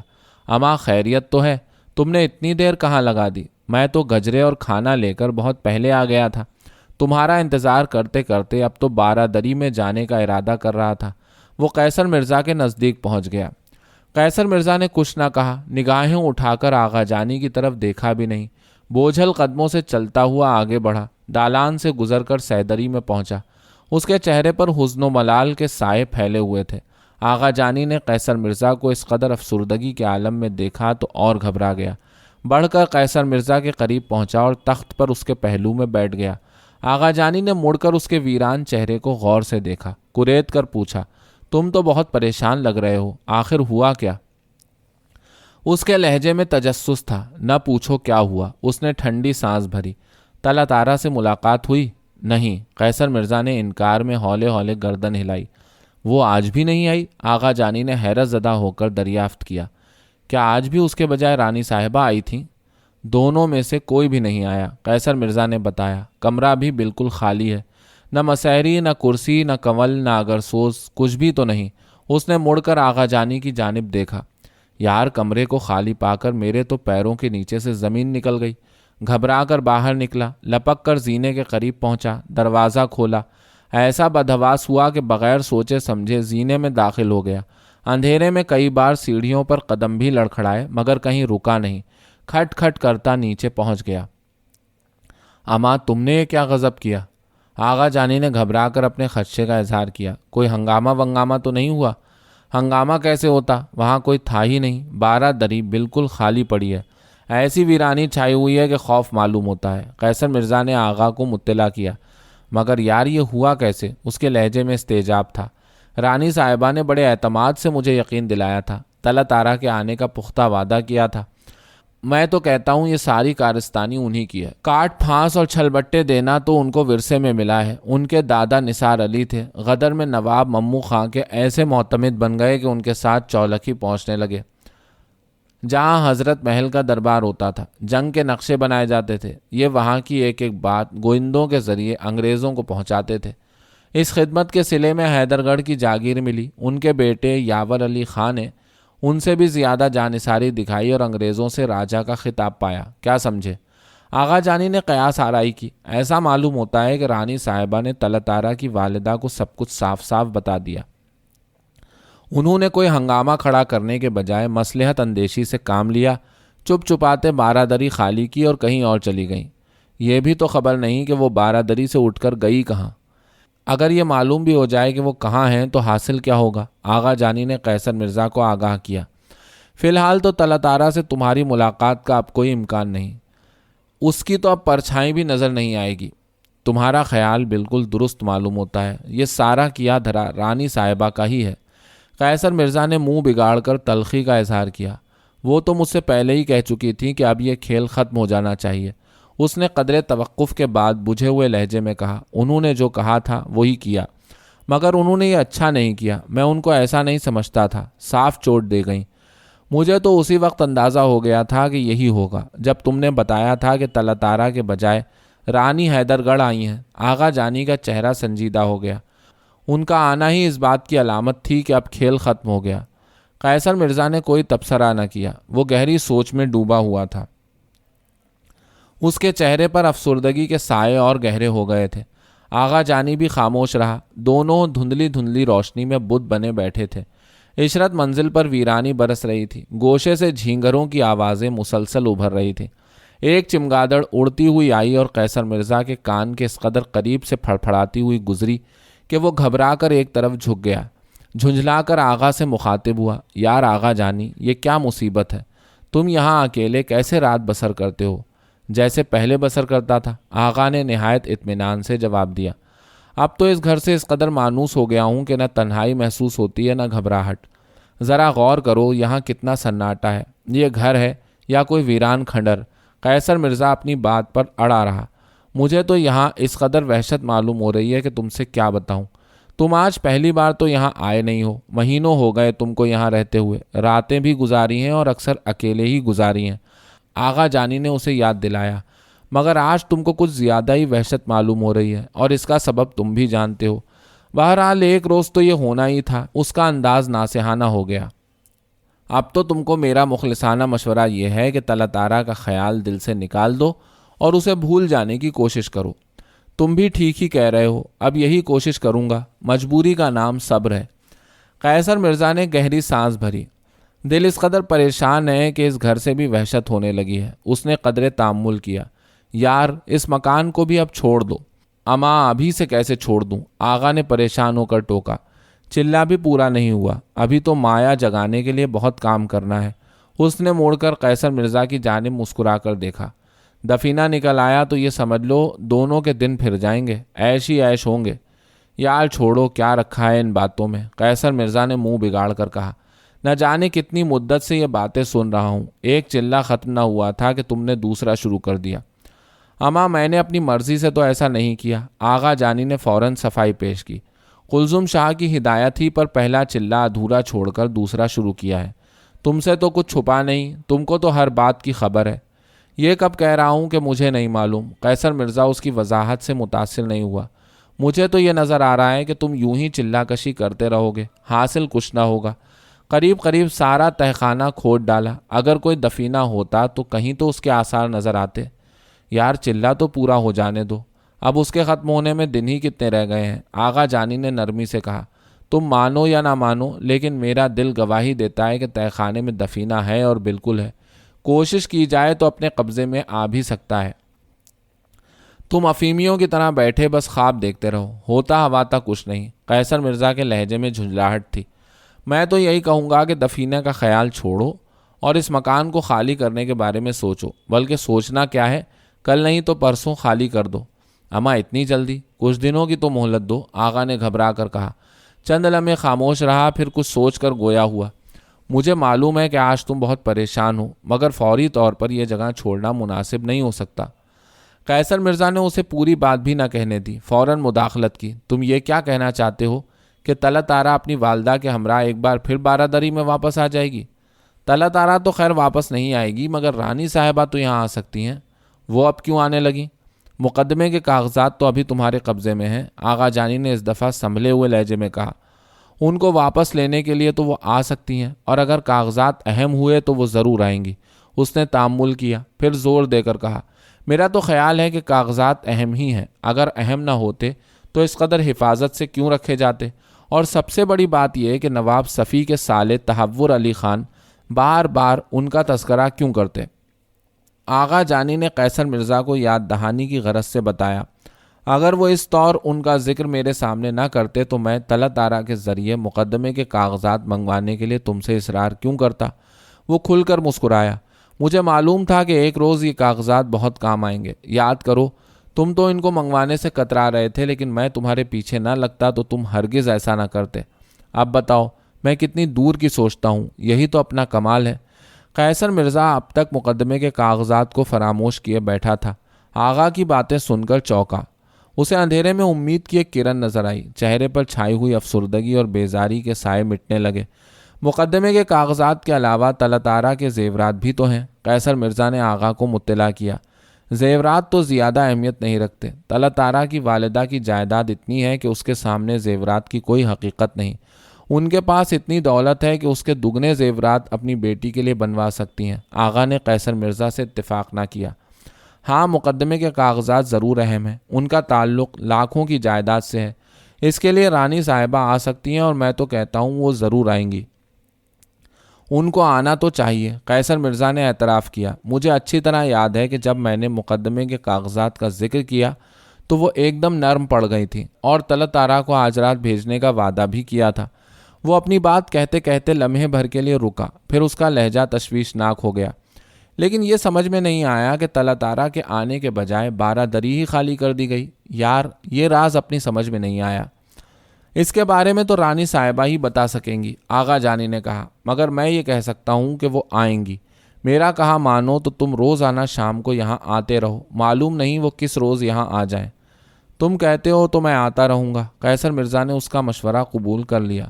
اماں خیریت تو ہے؟ تم نے اتنی دیر کہاں لگا دی؟ میں تو گجرے اور کھانا لے کر بہت پہلے آ گیا تھا۔ تمہارا انتظار کرتے کرتے اب تو بارہ دری میں جانے کا ارادہ کر رہا تھا۔ وہ قیصر مرزا کے نزدیک پہنچ گیا۔ قیصر مرزا نے کچھ نہ کہا، نگاہیں اٹھا کر آغا جانی کی طرف دیکھا بھی نہیں، بوجھل قدموں سے چلتا ہوا آگے بڑھا، دالان سے گزر کر سیدری میں پہنچا۔ اس کے چہرے پر حزن و ملال کے سائے پھیلے ہوئے تھے۔ آغا جانی نے قیصر مرزا کو اس قدر افسردگی کے عالم میں دیکھا تو اور گھبرا گیا۔ بڑھ کر قیصر مرزا کے قریب پہنچا اور تخت پر اس کے پہلو میں بیٹھ گیا۔ آغا جانی نے مڑ کر اس کے ویران چہرے کو غور سے دیکھا، کریت کر پوچھا، تم تو بہت پریشان لگ رہے ہو، آخر ہوا کیا؟ اس کے لہجے میں تجسس تھا۔ نہ پوچھو کیا ہوا، اس نے ٹھنڈی سانس بھری۔ طلعت آرا سے ملاقات ہوئی؟ نہیں، قیصر مرزا نے انکار میں ہولے ہولے گردن ہلائی۔ وہ آج بھی نہیں آئی؟ آغا جانی نے حیرت زدہ ہو کر دریافت کیا۔ کیا آج بھی اس کے بجائے رانی صاحبہ آئی تھیں؟ دونوں میں سے کوئی بھی نہیں آیا، قیصر مرزا نے بتایا۔ کمرہ بھی بالکل خالی ہے، نہ مسحری، نہ کرسی، نہ کنول، نہ اگرسوز، کچھ بھی تو نہیں۔ اس نے مڑ کر آغا جانی کی جانب دیکھا۔ یار، کمرے کو خالی پا کر میرے تو پیروں کے نیچے سے زمین نکل گئی۔ گھبرا کر باہر نکلا، لپک کر زینے کے قریب پہنچا، دروازہ کھولا۔ ایسا بدحواس ہوا کہ بغیر سوچے سمجھے زینے میں داخل ہو گیا۔ اندھیرے میں کئی بار سیڑھیوں پر قدم بھی لڑکھڑائے مگر کہیں رکا نہیں، کھٹ کھٹ کرتا نیچے پہنچ گیا۔ اماں، تم نے یہ کیا غضب کیا؟ آغا جانی نے گھبرا کر اپنے خدشے کا اظہار کیا۔ کوئی ہنگامہ ونگامہ تو نہیں ہوا؟ ہنگامہ کیسے ہوتا، وہاں کوئی تھا ہی نہیں، 12 دری بالکل خالی پڑی ہے، ایسی ویرانی چھائی ہوئی ہے کہ خوف معلوم ہوتا ہے۔ قیصر مرزا نے آغا کو مطلع کیا۔ مگر یار، یہ ہوا کیسے؟ اس کے لہجے میں استعجاب تھا۔ رانی صاحبہ نے بڑے اعتماد سے مجھے یقین دلایا تھا، طلعت آرا کے آنے کا پختہ وعدہ کیا تھا۔ میں تو کہتا ہوں یہ ساری کارستانی انہی کی ہے۔ کاٹ پھانس اور چھل بٹے دینا تو ان کو ورثے میں ملا ہے۔ ان کے دادا نثار علی تھے، غدر میں نواب ممو خاں کے ایسے معتمد بن گئے کہ ان کے ساتھ چولکی پہنچنے لگے۔ جہاں حضرت محل کا دربار ہوتا تھا، جنگ کے نقشے بنائے جاتے تھے، یہ وہاں کی ایک ایک بات گوئندوں کے ذریعے انگریزوں کو پہنچاتے تھے۔ اس خدمت کے صلے میں حیدر گڑھ کی جاگیر ملی۔ ان کے بیٹے یاور علی خان نے ان سے بھی زیادہ جانثاری دکھائی اور انگریزوں سے راجہ کا خطاب پایا۔ کیا سمجھے؟ آغا جانی نے قیاس آرائی کی۔ ایسا معلوم ہوتا ہے کہ رانی صاحبہ نے طلعت آرا کی والدہ کو سب کچھ صاف صاف بتا دیا۔ انہوں نے کوئی ہنگامہ کھڑا کرنے کے بجائے مصلحت اندیشی سے کام لیا، چپ چپاتے 12 دری خالی کی اور کہیں اور چلی گئیں۔ یہ بھی تو خبر نہیں کہ وہ 12 دری سے اٹھ کر گئی کہاں۔ اگر یہ معلوم بھی ہو جائے کہ وہ کہاں ہیں تو حاصل کیا ہوگا؟ آغا جانی نے قیصر مرزا کو آگاہ کیا۔ فی الحال تو طلعت آرا سے تمہاری ملاقات کا اب کوئی امکان نہیں، اس کی تو اب پرچھائی بھی نظر نہیں آئے گی۔ تمہارا خیال بالکل درست معلوم ہوتا ہے، یہ سارا کیا دھرا رانی صاحبہ کا ہی ہے۔ قیصر مرزا نے منہ بگاڑ کر تلخی کا اظہار کیا۔ وہ تو مجھ سے پہلے ہی کہہ چکی تھی کہ اب یہ کھیل ختم ہو جانا چاہیے۔ اس نے قدرے توقف کے بعد بجھے ہوئے لہجے میں کہا، انہوں نے جو کہا تھا وہی کیا، مگر انہوں نے یہ اچھا نہیں کیا۔ میں ان کو ایسا نہیں سمجھتا تھا، صاف چوٹ دے گئیں۔ مجھے تو اسی وقت اندازہ ہو گیا تھا کہ یہی ہوگا جب تم نے بتایا تھا کہ طلعت آرا کے بجائے رانی حیدر گڑھ آئی ہیں۔ آغا جانی کا چہرہ سنجیدہ ہو گیا۔ ان کا آنا ہی اس بات کی علامت تھی کہ اب کھیل ختم ہو گیا۔ قیصر مرزا نے کوئی تبصرہ نہ کیا، وہ گہری سوچ میں ڈوبا ہوا تھا۔ اس کے چہرے پر افسردگی کے سائے اور گہرے ہو گئے تھے۔ آغا جانی بھی خاموش رہا۔ دونوں دھندلی دھندلی روشنی میں بت بنے بیٹھے تھے۔ عشرت منزل پر ویرانی برس رہی تھی۔ گوشے سے جھینگروں کی آوازیں مسلسل ابھر رہی تھیں۔ ایک چمگادڑ اڑتی ہوئی آئی اور قیصر مرزا کے کان کے اس قدر قریب سے پھڑپھڑاتی ہوئی گزری کہ وہ گھبرا کر ایک طرف جھک گیا۔ جھنجھلا کر آغا سے مخاطب ہوا، یار آغا جانی، یہ کیا مصیبت ہے؟ تم یہاں اکیلے کیسے رات بسر کرتے ہو؟ جیسے پہلے بسر کرتا تھا، آغا نے نہایت اطمینان سے جواب دیا۔ اب تو اس گھر سے اس قدر مانوس ہو گیا ہوں کہ نہ تنہائی محسوس ہوتی ہے نہ گھبراہٹ۔ ذرا غور کرو یہاں کتنا سناٹا ہے۔ یہ گھر ہے یا کوئی ویران کھنڈر؟ قیصر مرزا اپنی بات پر اڑا رہا۔ مجھے تو یہاں اس قدر وحشت معلوم ہو رہی ہے کہ تم سے کیا بتاؤں۔ تم آج پہلی بار تو یہاں آئے نہیں ہو، مہینوں ہو گئے تم کو یہاں رہتے ہوئے، راتیں بھی گزاری ہیں اور اکثر اکیلے ہی گزاری ہیں۔ آغا جانی نے اسے یاد دلایا۔ مگر آج تم کو کچھ زیادہ ہی وحشت معلوم ہو رہی ہے اور اس کا سبب تم بھی جانتے ہو۔ بہرحال ایک روز تو یہ ہونا ہی تھا۔ اس کا انداز ناصحانہ ہو گیا۔ اب تو تم کو میرا مخلصانہ مشورہ یہ ہے کہ طلعت آرا کا خیال دل سے نکال دو اور اسے بھول جانے کی کوشش کرو۔ تم بھی ٹھیک ہی کہہ رہے ہو، اب یہی کوشش کروں گا۔ مجبوری کا نام صبر ہے۔ قیصر مرزا نے گہری سانس بھری۔ دل اس قدر پریشان ہے کہ اس گھر سے بھی وحشت ہونے لگی ہے۔ اس نے قدرے تأمل کیا۔ یار اس مکان کو بھی اب چھوڑ دو۔ اما ابھی سے کیسے چھوڑ دوں؟ آغا نے پریشان ہو کر ٹوکا۔ چلا بھی پورا نہیں ہوا، ابھی تو مایا جگانے کے لیے بہت کام کرنا ہے۔ اس نے موڑ کر قیصر مرزا کی جانب مسکرا کر دیکھا۔ دفینہ نکل آیا تو یہ سمجھ لو دونوں کے دن پھر جائیں گے، عیش ہی عیش ہوں گے۔ یار چھوڑو، کیا رکھا ہے ان باتوں میں؟ قیصر مرزا نے منہ بگاڑ کر کہا۔ نہ جانے کتنی مدت سے یہ باتیں سن رہا ہوں، ایک چلہ ختم نہ ہوا تھا کہ تم نے دوسرا شروع کر دیا۔ اما میں نے اپنی مرضی سے تو ایسا نہیں کیا۔ آغا جانی نے فوراً صفائی پیش کی۔ کلثوم شاہ کی ہدایت ہی پر پہلا چلہ ادھورا چھوڑ کر دوسرا شروع کیا ہے۔ تم سے تو کچھ چھپا نہیں، تم کو تو ہر بات کی خبر ہے۔ یہ کب کہہ رہا ہوں کہ مجھے نہیں معلوم؟ قیصر مرزا اس کی وضاحت سے متاثر نہیں ہوا۔ مجھے تو یہ نظر آ رہا ہے کہ تم یوں ہی چلہ کشی کرتے رہو گے، حاصل کچھ نہ ہوگا۔ قریب قریب سارا تہخانہ کھود ڈالا، اگر کوئی دفینہ ہوتا تو کہیں تو اس کے آثار نظر آتے۔ یار چلہ تو پورا ہو جانے دو، اب اس کے ختم ہونے میں دن ہی کتنے رہ گئے ہیں؟ آغا جانی نے نرمی سے کہا۔ تم مانو یا نہ مانو، لیکن میرا دل گواہی دیتا ہے کہ تہخانے میں دفینہ ہے اور بالکل ہے۔ کوشش کی جائے تو اپنے قبضے میں آ بھی سکتا ہے۔ تم افیمیوں کی طرح بیٹھے بس خواب دیکھتے رہو، ہوتا ہواتا کچھ نہیں۔ قیصر مرزا کے لہجے میں جھنجھلاہٹ تھی۔ میں تو یہی کہوں گا کہ دفینہ کا خیال چھوڑو اور اس مکان کو خالی کرنے کے بارے میں سوچو، بلکہ سوچنا کیا ہے، کل نہیں تو پرسوں خالی کر دو۔ اما اتنی جلدی؟ کچھ دنوں کی تو مہلت دو، آغا نے گھبرا کر کہا۔ چند لمحے خاموش رہا، پھر کچھ سوچ کر گویا ہوا۔ مجھے معلوم ہے کہ آج تم بہت پریشان ہو، مگر فوری طور پر یہ جگہ چھوڑنا مناسب نہیں ہو سکتا۔ قیصر مرزا نے اسے پوری بات بھی نہ کہنے دی، فوراً مداخلت کی۔ تم یہ کیا کہنا چاہتے ہو کہ طلعت آرا اپنی والدہ کے ہمراہ ایک بار پھر بارادری میں واپس آ جائے گی؟ طلعت آرا تو خیر واپس نہیں آئے گی، مگر رانی صاحبہ تو یہاں آ سکتی ہیں۔ وہ اب کیوں آنے لگیں؟ مقدمے کے کاغذات تو ابھی تمہارے قبضے میں ہیں، آغا جانی نے اس دفعہ سنبھلے ہوئے لہجے میں کہا۔ ان کو واپس لینے کے لیے تو وہ آ سکتی ہیں، اور اگر کاغذات اہم ہوئے تو وہ ضرور آئیں گی۔ اس نے تأمل کیا، پھر زور دے کر کہا۔ میرا تو خیال ہے کہ کاغذات اہم ہی ہیں، اگر اہم نہ ہوتے تو اس قدر حفاظت سے کیوں رکھے جاتے؟ اور سب سے بڑی بات یہ کہ نواب صفی کے سالے تحور علی خان بار بار ان کا تذکرہ کیوں کرتے؟ آغا جانی نے قیصر مرزا کو یاد دہانی کی غرض سے بتایا۔ اگر وہ اس طور ان کا ذکر میرے سامنے نہ کرتے تو میں طلعت آرا کے ذریعے مقدمے کے کاغذات منگوانے کے لیے تم سے اصرار کیوں کرتا؟ وہ کھل کر مسکرایا۔ مجھے معلوم تھا کہ ایک روز یہ کاغذات بہت کام آئیں گے۔ یاد کرو، تم تو ان کو منگوانے سے کترا رہے تھے، لیکن میں تمہارے پیچھے نہ لگتا تو تم ہرگز ایسا نہ کرتے۔ اب بتاؤ میں کتنی دور کی سوچتا ہوں، یہی تو اپنا کمال ہے۔ قیصر مرزا اب تک مقدمے کے کاغذات کو فراموش کیے بیٹھا تھا۔ آغا کی باتیں سن کر چونکا۔ اسے اندھیرے میں امید کی ایک کرن نظر آئی۔ چہرے پر چھائی ہوئی افسردگی اور بیزاری کے سائے مٹنے لگے۔ مقدمے کے کاغذات کے علاوہ طلعت آرا کے زیورات بھی تو ہیں، قیصر مرزا نے آغا کو مطلع کیا۔ زیورات تو زیادہ اہمیت نہیں رکھتے۔ طلعت آرا کی والدہ کی جائیداد اتنی ہے کہ اس کے سامنے زیورات کی کوئی حقیقت نہیں۔ ان کے پاس اتنی دولت ہے کہ اس کے دگنے زیورات اپنی بیٹی کے لیے بنوا سکتی ہیں۔ آغا نے قیصر مرزا سے اتفاق نہ کیا۔ ہاں، مقدمے کے کاغذات ضرور اہم ہیں، ان کا تعلق لاکھوں کی جائیداد سے ہے، اس کے لیے رانی صاحبہ آ سکتی ہیں اور میں تو کہتا ہوں وہ ضرور آئیں گی۔ ان کو آنا تو چاہیے، قیصر مرزا نے اعتراف کیا۔ مجھے اچھی طرح یاد ہے کہ جب میں نے مقدمے کے کاغذات کا ذکر کیا تو وہ ایک دم نرم پڑ گئی تھی اور طلعت آرا کو آج رات بھیجنے کا وعدہ بھی کیا تھا۔ وہ اپنی بات کہتے کہتے لمحے بھر کے لیے رکا، پھر اس کا لہجہ تشویشناک ہو گیا۔ لیکن یہ سمجھ میں نہیں آیا کہ طلعت آرا کے آنے کے بجائے 12 دری ہی خالی کر دی گئی۔ یار، یہ راز اپنی سمجھ میں نہیں آیا۔ اس کے بارے میں تو رانی صاحبہ ہی بتا سکیں گی، آغا جانی نے کہا، مگر میں یہ کہہ سکتا ہوں کہ وہ آئیں گی۔ میرا کہا مانو تو تم روزانہ شام کو یہاں آتے رہو، معلوم نہیں وہ کس روز یہاں آ جائیں۔ تم کہتے ہو تو میں آتا رہوں گا۔ قیصر مرزا نے اس کا مشورہ قبول کر لیا۔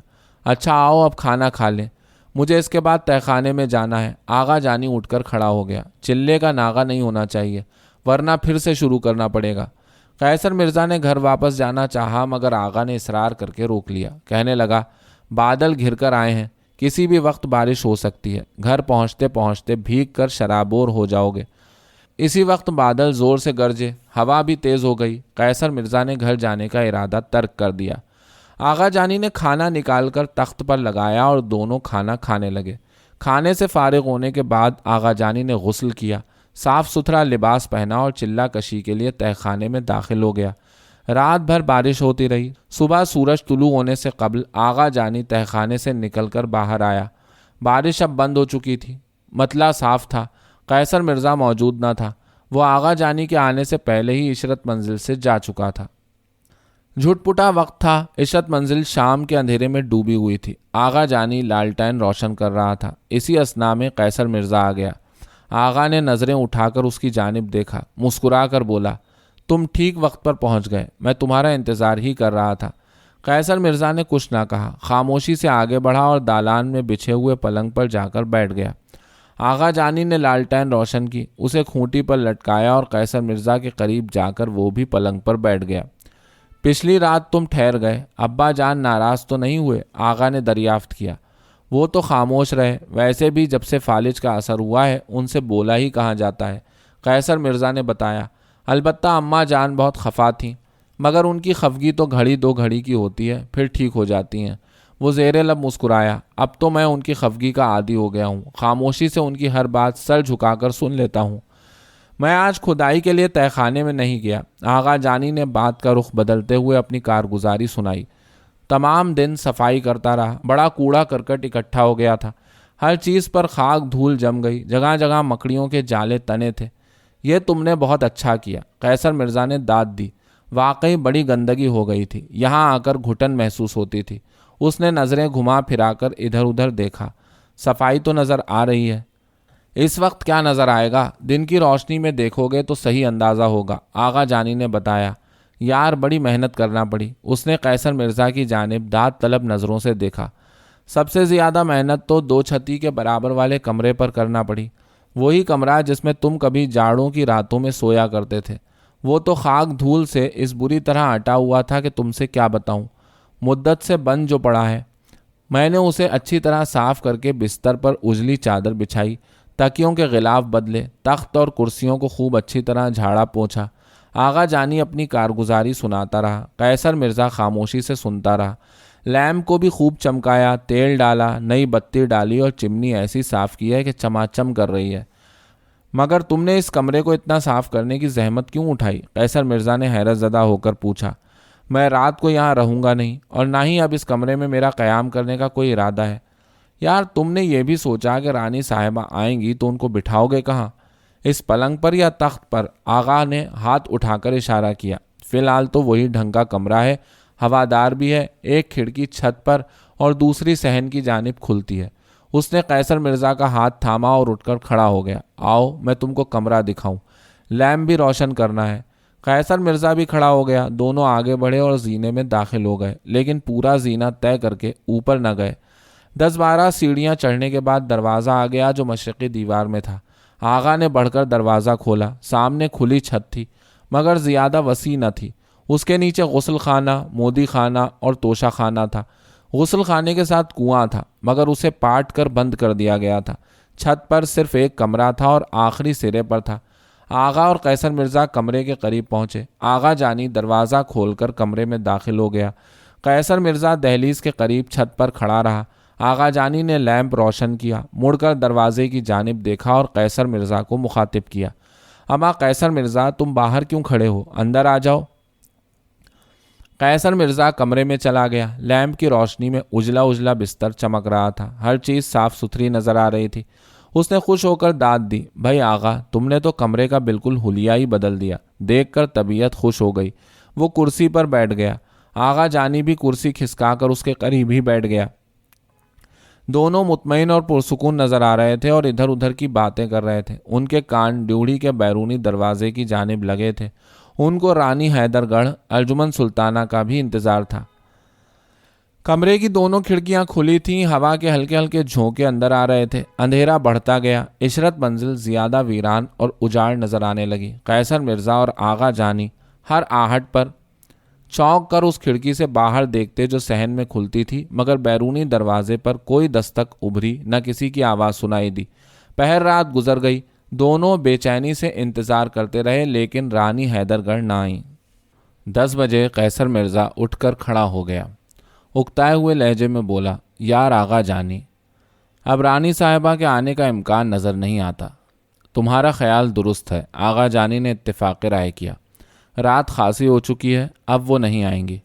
اچھا آؤ اب کھانا کھا لیں، مجھے اس کے بعد تہہ خانے میں جانا ہے۔ آغا جانی اٹھ کر کھڑا ہو گیا۔ چلے کا ناغہ نہیں ہونا چاہیے، ورنہ پھر سے شروع کرنا پڑے گا۔ قیصر مرزا نے گھر واپس جانا چاہا مگر آغا نے اصرار کر کے روک لیا۔ کہنے لگا، بادل گھر کر آئے ہیں، کسی بھی وقت بارش ہو سکتی ہے، گھر پہنچتے پہنچتے بھیگ کر شرابور ہو جاؤ گے۔ اسی وقت بادل زور سے گرجے، ہوا بھی تیز ہو گئی۔ قیصر مرزا نے گھر جانے کا ارادہ ترک کر دیا۔ آغا جانی نے کھانا نکال کر تخت پر لگایا اور دونوں کھانا کھانے لگے۔ کھانے سے فارغ ہونے کے بعد آغا جانی نے غسل کیا، صاف ستھرا لباس پہنا اور چلہ کشی کے لیے تہہ خانے میں داخل ہو گیا۔ رات بھر بارش ہوتی رہی۔ صبح سورج طلوع ہونے سے قبل آغا جانی تہہ خانے سے نکل کر باہر آیا۔ بارش اب بند ہو چکی تھی، مطلع صاف تھا۔ قیصر مرزا موجود نہ تھا، وہ آغا جانی کے آنے سے پہلے ہی عشرت منزل سے جا چکا تھا۔ جھٹپٹا وقت تھا، عشرت منزل شام کے اندھیرے میں ڈوبی ہوئی تھی۔ آغا جانی لالٹین روشن کر رہا تھا۔ اسی اثنا میں قیصر مرزا آ گیا۔ آغا نے نظریں اٹھا کر اس کی جانب دیکھا، مسکرا کر بولا، تم ٹھیک وقت پر پہنچ گئے، میں تمہارا انتظار ہی کر رہا تھا۔ قیصر مرزا نے کچھ نہ کہا، خاموشی سے آگے بڑھا اور دالان میں بچھے ہوئے پلنگ پر جا کر بیٹھ گیا۔ آغا جانی نے لالٹین روشن کی، اسے کھونٹی پر لٹکایا اور قیصر مرزا کے قریب جا کر وہ بھی پلنگ پر بیٹھ گیا۔ پچھلی رات تم ٹھہر گئے، ابا جان ناراض تو نہیں ہوئے؟ آغا نے دریافت کیا۔ وہ تو خاموش رہے، ویسے بھی جب سے فالج کا اثر ہوا ہے ان سے بولا ہی کہاں جاتا ہے، قیصر مرزا نے بتایا۔ البتہ اماں جان بہت خفا تھیں، مگر ان کی خفگی تو گھڑی دو گھڑی کی ہوتی ہے، پھر ٹھیک ہو جاتی ہیں۔ وہ زیر لب مسکرایا۔ اب تو میں ان کی خفگی کا عادی ہو گیا ہوں، خاموشی سے ان کی ہر بات سر جھکا کر سن لیتا ہوں۔ میں آج کھدائی کے لیے تہہ خانے میں نہیں گیا۔ آغا جانی نے بات کا رخ بدلتے ہوئے اپنی کارگزاری سنائی۔ تمام دن صفائی کرتا رہا، بڑا کوڑا کرکٹ اکٹھا ہو گیا تھا، ہر چیز پر خاک دھول جم گئی، جگہ جگہ مکڑیوں کے جالے تنے تھے۔ یہ تم نے بہت اچھا کیا، قیصر مرزا نے داد دی۔ واقعی بڑی گندگی ہو گئی تھی، یہاں آ کر گھٹن محسوس ہوتی تھی۔ اس نے نظریں گھما پھرا کر ادھر ادھر دیکھا۔ صفائی تو نظر آ رہی ہے۔ اس وقت کیا نظر آئے گا؟ دن کی روشنی میں دیکھو گے تو صحیح اندازہ ہوگا، آغا جانی نے بتایا۔ یار بڑی محنت کرنا پڑی۔ اس نے قیصر مرزا کی جانب داد طلب نظروں سے دیکھا۔ سب سے زیادہ محنت تو 2 چھتی کے برابر والے کمرے پر کرنا پڑی، وہی کمرہ جس میں تم کبھی جاڑوں کی راتوں میں سویا کرتے تھے۔ وہ تو خاک دھول سے اس بری طرح اٹا ہوا تھا کہ تم سے کیا بتاؤں۔ مدت سے بند جو پڑا ہے، میں نے اسے اچھی طرح صاف کر کے بستر پر اجلی چادر بچھائی، تکیوں کے غلاف بدلے، تخت اور کرسیوں کو خوب اچھی طرح جھاڑا پوچھا۔ آغا جانی اپنی کارگزاری سناتا رہا، قیصر مرزا خاموشی سے سنتا رہا۔ لیمپ کو بھی خوب چمکایا، تیل ڈالا، نئی بتی ڈالی اور چمنی ایسی صاف کی ہے کہ چماچم کر رہی ہے۔ مگر تم نے اس کمرے کو اتنا صاف کرنے کی زحمت کیوں اٹھائی؟ قیصر مرزا نے حیرت زدہ ہو کر پوچھا۔ میں رات کو یہاں رہوں گا نہیں، اور نہ ہی اب اس کمرے میں میرا قیام کرنے کا کوئی ارادہ ہے۔ یار تم نے یہ بھی سوچا کہ رانی صاحبہ آئیں گی تو ان کو بٹھاؤ گے کہاں؟ اس پلنگ پر یا تخت پر؟ آغا نے ہاتھ اٹھا کر اشارہ کیا۔ فی الحال تو وہی ڈھنگ کا کمرہ ہے، ہوادار بھی ہے، ایک کھڑکی چھت پر اور دوسری صحن کی جانب کھلتی ہے۔ اس نے قیصر مرزا کا ہاتھ تھاما اور اٹھ کر کھڑا ہو گیا۔ آؤ میں تم کو کمرہ دکھاؤں، لیمپ بھی روشن کرنا ہے۔ قیصر مرزا بھی کھڑا ہو گیا۔ دونوں آگے بڑھے اور زینے میں داخل ہو گئے، لیکن پورا زینہ طے کر کے اوپر نہ گئے۔ 10-12 سیڑھیاں چڑھنے کے بعد دروازہ آ گیا جو مشرقی دیوار میں تھا۔ آغا نے بڑھ کر دروازہ کھولا۔ سامنے کھلی چھت تھی، مگر زیادہ وسیع نہ تھی۔ اس کے نیچے غسل خانہ، مودی خانہ اور توشہ خانہ تھا۔ غسل خانے کے ساتھ کنواں تھا، مگر اسے پاٹ کر بند کر دیا گیا تھا۔ چھت پر صرف ایک کمرہ تھا اور آخری سرے پر تھا۔ آغا اور قیصر مرزا کمرے کے قریب پہنچے۔ آغا جانی دروازہ کھول کر کمرے میں داخل ہو گیا۔ قیصر مرزا دہلیز کے قریب چھت پر کھڑا رہا۔ آغا جانی نے لیمپ روشن کیا، مڑ کر دروازے کی جانب دیکھا اور قیصر مرزا کو مخاطب کیا۔ اما قیصر مرزا، تم باہر کیوں کھڑے ہو؟ اندر آ جاؤ۔ قیصر مرزا کمرے میں چلا گیا۔ لیمپ کی روشنی میں اجلا اجلا بستر چمک رہا تھا، ہر چیز صاف ستھری نظر آ رہی تھی۔ اس نے خوش ہو کر داد دی، بھائی آغا، تم نے تو کمرے کا بالکل حلیہ ہی بدل دیا۔ دیکھ کر طبیعت خوش ہو گئی۔ وہ کرسی پر بیٹھ گیا۔ آغا جانی بھی کرسی کھسکا کر اس کے قریب ہی بیٹھ گیا۔ دونوں مطمئن اور پرسکون نظر آ رہے تھے اور ادھر ادھر کی باتیں کر رہے تھے۔ ان کے کان ڈیوڑھی کے بیرونی دروازے کی جانب لگے تھے۔ ان کو رانی حیدر گڑھ ارجمن سلطانہ کا بھی انتظار تھا۔ کمرے کی دونوں کھڑکیاں کھلی تھیں، ہوا کے ہلکے ہلکے جھونکے اندر آ رہے تھے۔ اندھیرا بڑھتا گیا، عشرت منزل زیادہ ویران اور اجاڑ نظر آنے لگی۔ قیصر مرزا اور آغا جانی ہر آہٹ پر چونک کر اس کھڑکی سے باہر دیکھتے جو صحن میں کھلتی تھی، مگر بیرونی دروازے پر کوئی دستک ابھری نہ کسی کی آواز سنائی دی۔ پہر رات گزر گئی، دونوں بے چینی سے انتظار کرتے رہے، لیکن رانی حیدر گڑھ نہ آئیں۔ 10 بجے قیصر مرزا اٹھ کر کھڑا ہو گیا، اکتائے ہوئے لہجے میں بولا، یار آغا جانی، اب رانی صاحبہ کے آنے کا امکان نظر نہیں آتا۔ تمہارا خیال درست ہے، آغا جانی نے اتفاق رائے کیا۔ رات خاصی ہو چکی ہے، اب وہ نہیں آئیں گی۔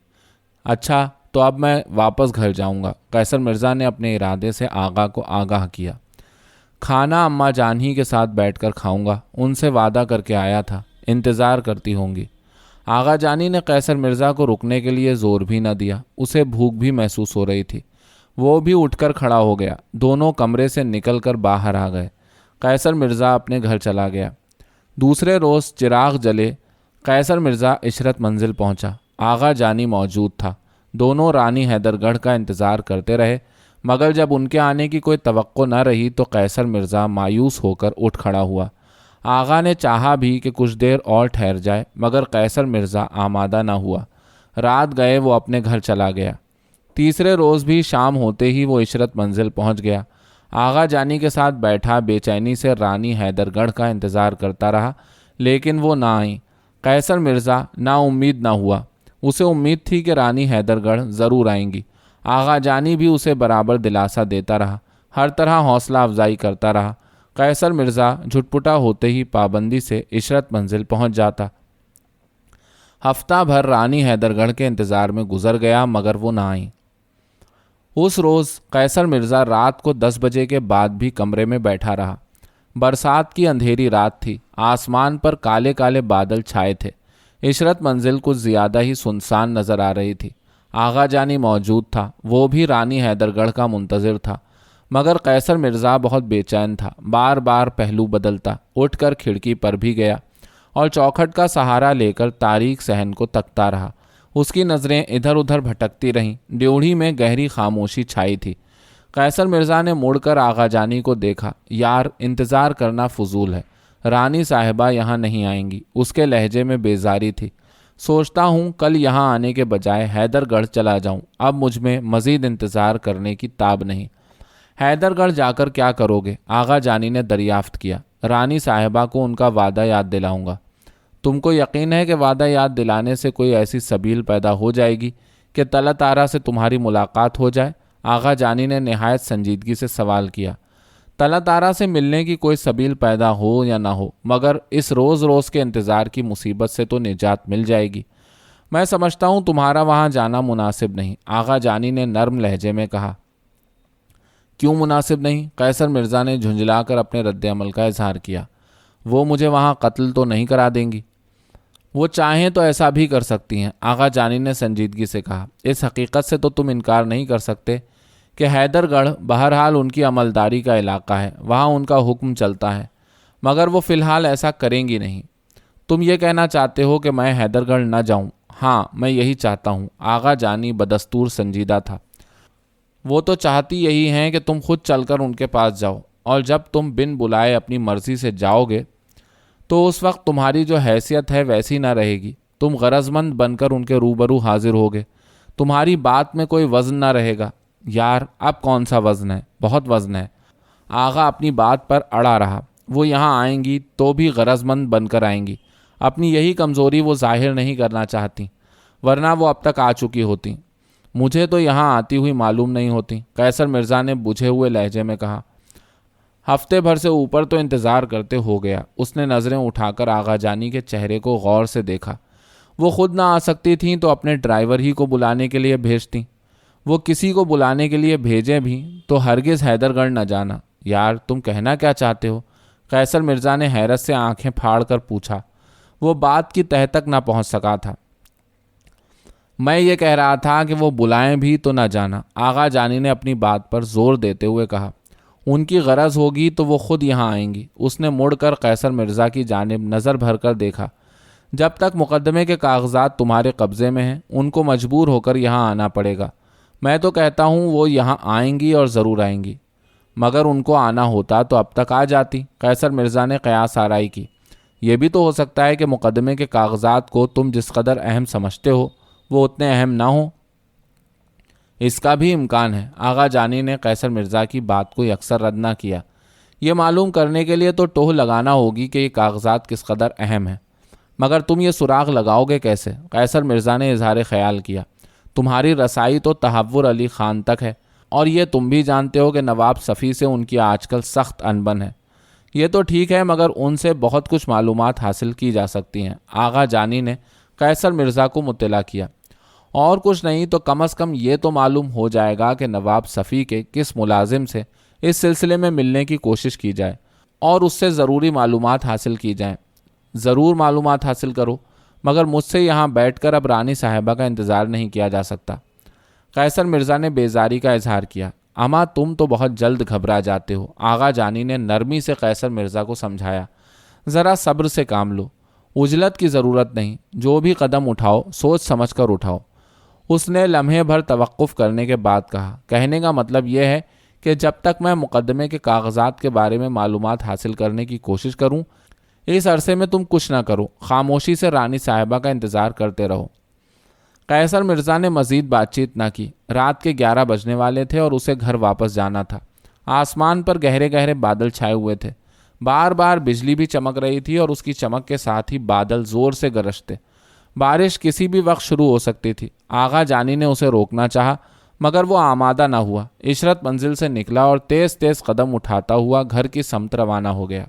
اچھا، تو اب میں واپس گھر جاؤں گا، قیصر مرزا نے اپنے ارادے سے آغا کو آگاہ کیا۔ کھانا اماں جان ہی کے ساتھ بیٹھ کر کھاؤں گا، ان سے وعدہ کر کے آیا تھا، انتظار کرتی ہوں گی۔ آغا جانی نے قیصر مرزا کو رکنے کے لیے زور بھی نہ دیا، اسے بھوک بھی محسوس ہو رہی تھی۔ وہ بھی اٹھ کر کھڑا ہو گیا، دونوں کمرے سے نکل کر باہر آ گئے۔ قیصر مرزا اپنے گھر چلا گیا۔ دوسرے روز چراغ جلے قیصر مرزا عشرت منزل پہنچا۔ آغا جانی موجود تھا۔ دونوں رانی حیدر گڑھ کا انتظار کرتے رہے، مگر جب ان کے آنے کی کوئی توقع نہ رہی تو قیصر مرزا مایوس ہو کر اٹھ کھڑا ہوا۔ آغا نے چاہا بھی کہ کچھ دیر اور ٹھہر جائے، مگر قیصر مرزا آمادہ نہ ہوا۔ رات گئے وہ اپنے گھر چلا گیا۔ تیسرے روز بھی شام ہوتے ہی وہ عشرت منزل پہنچ گیا۔ آغا جانی کے ساتھ بیٹھا بے چینی سے رانی حیدر گڑھ کا انتظار کرتا رہا، لیکن وہ نہ آئیں۔ قیصر مرزا نا امید نہ ہوا، اسے امید تھی کہ رانی حیدر گڑھ ضرور آئیں گی۔ آغا جانی بھی اسے برابر دلاسا دیتا رہا، ہر طرح حوصلہ افزائی کرتا رہا۔ قیصر مرزا جھٹپٹا ہوتے ہی پابندی سے عشرت منزل پہنچ جاتا۔ ہفتہ بھر رانی حیدر گڑھ کے انتظار میں گزر گیا، مگر وہ نہ آئیں۔ اس روز قیصر مرزا رات کو 10 بجے کے بعد بھی کمرے میں بیٹھا رہا۔ برسات کی اندھیری رات تھی، آسمان پر کالے کالے بادل چھائے تھے۔ عشرت منزل کچھ زیادہ ہی سنسان نظر آ رہی تھی۔ آغا جانی موجود تھا، وہ بھی رانی حیدر گڑھ کا منتظر تھا، مگر قیصر مرزا بہت بے چین تھا۔ بار بار پہلو بدلتا، اٹھ کر کھڑکی پر بھی گیا اور چوکھٹ کا سہارا لے کر تاریک صحن کو تکتا رہا۔ اس کی نظریں ادھر ادھر بھٹکتی رہیں، ڈیوڑھی میں گہری خاموشی چھائی تھی۔ قیصر مرزا نے مڑ کر آغا جانی کو دیکھا، یار انتظار کرنا فضول ہے، رانی صاحبہ یہاں نہیں آئیں گی۔ اس کے لہجے میں بیزاری تھی۔ سوچتا ہوں کل یہاں آنے کے بجائے حیدر گڑھ چلا جاؤں، اب مجھ میں مزید انتظار کرنے کی تاب نہیں۔ حیدر گڑھ جا کر کیا کرو گے؟ آغا جانی نے دریافت کیا۔ رانی صاحبہ کو ان کا وعدہ یاد دلاؤں گا۔ تم کو یقین ہے کہ وعدہ یاد دلانے سے کوئی ایسی سبیل پیدا ہو جائے گی کہ طلعت آرا سے تمہاری ملاقات ہو جائے؟ آغا جانی نے نہایت سنجیدگی سے سوال کیا۔ طلعت آرا سے ملنے کی کوئی سبیل پیدا ہو یا نہ ہو، مگر اس روز روز کے انتظار کی مصیبت سے تو نجات مل جائے گی۔ میں سمجھتا ہوں تمہارا وہاں جانا مناسب نہیں، آغا جانی نے نرم لہجے میں کہا۔ کیوں مناسب نہیں؟ قیصر مرزا نے جھنجھلا کر اپنے رد عمل کا اظہار کیا۔ وہ مجھے وہاں قتل تو نہیں کرا دیں گی؟ وہ چاہیں تو ایسا بھی کر سکتی ہیں، آغا جانی نے سنجیدگی سے کہا۔ اس حقیقت سے تو تم انکار نہیں کر سکتے کہ حیدر گڑھ بہرحال ان کی عملداری کا علاقہ ہے، وہاں ان کا حکم چلتا ہے، مگر وہ فی الحال ایسا کریں گی نہیں۔ تم یہ کہنا چاہتے ہو کہ میں حیدر گڑھ نہ جاؤں؟ ہاں، میں یہی چاہتا ہوں۔ آغا جانی بدستور سنجیدہ تھا۔ وہ تو چاہتی یہی ہیں کہ تم خود چل کر ان کے پاس جاؤ، اور جب تم بن بلائے اپنی مرضی سے جاؤ گے تو اس وقت تمہاری جو حیثیت ہے ویسی نہ رہے گی، تم غرض مند بن کر ان کے روبرو حاضر ہوگے، تمہاری بات میں کوئی وزن نہ رہے گا۔ یار اب کون سا وزن ہے؟ بہت وزن ہے۔ آغا اپنی بات پر اڑا رہا۔ وہ یہاں آئیں گی تو بھی غرض مند بن کر آئیں گی، اپنی یہی کمزوری وہ ظاہر نہیں کرنا چاہتی، ورنہ وہ اب تک آ چکی ہوتی۔ مجھے تو یہاں آتی ہوئی معلوم نہیں ہوتی، قیصر مرزا نے بجھے ہوئے لہجے میں کہا۔ ہفتے بھر سے اوپر تو انتظار کرتے ہو گیا۔ اس نے نظریں اٹھا کر آغا جانی کے چہرے کو غور سے دیکھا۔ وہ خود نہ آ سکتی تھیں تو اپنے ڈرائیور ہی کو بلانے کے لیے بھیجتیں۔ وہ کسی کو بلانے کے لیے بھیجیں بھی تو ہرگز حیدر گڑھ نہ جانا۔ یار تم کہنا کیا چاہتے ہو؟ قیصر مرزا نے حیرت سے آنکھیں پھاڑ کر پوچھا۔ وہ بات کی تہہ تک نہ پہنچ سکا تھا۔ میں یہ کہہ رہا تھا کہ وہ بلائیں بھی تو نہ جانا، آغا جانی نے اپنی بات پر زور دیتے ہوئے کہا۔ ان کی غرض ہوگی تو وہ خود یہاں آئیں گی۔ اس نے مڑ کر قیصر مرزا کی جانب نظر بھر کر دیکھا۔ جب تک مقدمے کے کاغذات تمہارے قبضے میں ہیں ان کو مجبور ہو کر یہاں آنا پڑے گا۔ میں تو کہتا ہوں وہ یہاں آئیں گی اور ضرور آئیں گی۔ مگر ان کو آنا ہوتا تو اب تک آ جاتی۔ قیصر مرزا نے قیاس آرائی کی۔ یہ بھی تو ہو سکتا ہے کہ مقدمے کے کاغذات کو تم جس قدر اہم سمجھتے ہو وہ اتنے اہم نہ ہوں۔ اس کا بھی امکان ہے۔ آغا جانی نے قیصر مرزا کی بات کو یکسر رد نہ کیا۔ یہ معلوم کرنے کے لیے تو ٹوہ لگانا ہوگی کہ یہ کاغذات کس قدر اہم ہیں، مگر تم یہ سراغ لگاؤ گے کیسے؟ قیصر مرزا نے اظہار خیال کیا۔ تمہاری رسائی تو تحور علی خان تک ہے، اور یہ تم بھی جانتے ہو کہ نواب صفی سے ان کی آج کل سخت انبن ہے۔ یہ تو ٹھیک ہے، مگر ان سے بہت کچھ معلومات حاصل کی جا سکتی ہیں۔ آغا جانی نے قیصر مرزا کو مطلع کیا۔ اور کچھ نہیں تو کم از کم یہ تو معلوم ہو جائے گا کہ نواب صفی کے کس ملازم سے اس سلسلے میں ملنے کی کوشش کی جائے اور اس سے ضروری معلومات حاصل کی جائیں۔ ضرور معلومات حاصل کرو، مگر مجھ سے یہاں بیٹھ کر اب رانی صاحبہ کا انتظار نہیں کیا جا سکتا۔ قیصر مرزا نے بیزاری کا اظہار کیا۔ اما تم تو بہت جلد گھبرا جاتے ہو۔ آغا جانی نے نرمی سے قیصر مرزا کو سمجھایا۔ ذرا صبر سے کام لو، عجلت کی ضرورت نہیں، جو بھی قدم اٹھاؤ سوچ سمجھ کر اٹھاؤ۔ اس نے لمحے بھر توقف کرنے کے بعد کہا۔ کہنے کا مطلب یہ ہے کہ جب تک میں مقدمے کے کاغذات کے بارے میں معلومات حاصل کرنے کی کوشش کروں اس عرصے میں تم کچھ نہ کرو، خاموشی سے رانی صاحبہ کا انتظار کرتے رہو۔ قیصر مرزا نے مزید بات چیت نہ کی۔ رات کے 11 بجنے والے تھے اور اسے گھر واپس جانا تھا۔ آسمان پر گہرے گہرے بادل چھائے ہوئے تھے۔ بار بار بجلی بھی چمک رہی تھی اور اس کی چمک کے ساتھ ہی بادل زور سے گرجتے۔ بارش کسی بھی وقت شروع ہو سکتی تھی۔ آغا جانی نے اسے روکنا چاہا مگر وہ آمادہ نہ ہوا۔ عشرت منزل سے نکلا اور تیز تیز قدم اٹھاتا ہوا گھر کی سمت روانہ ہو گیا۔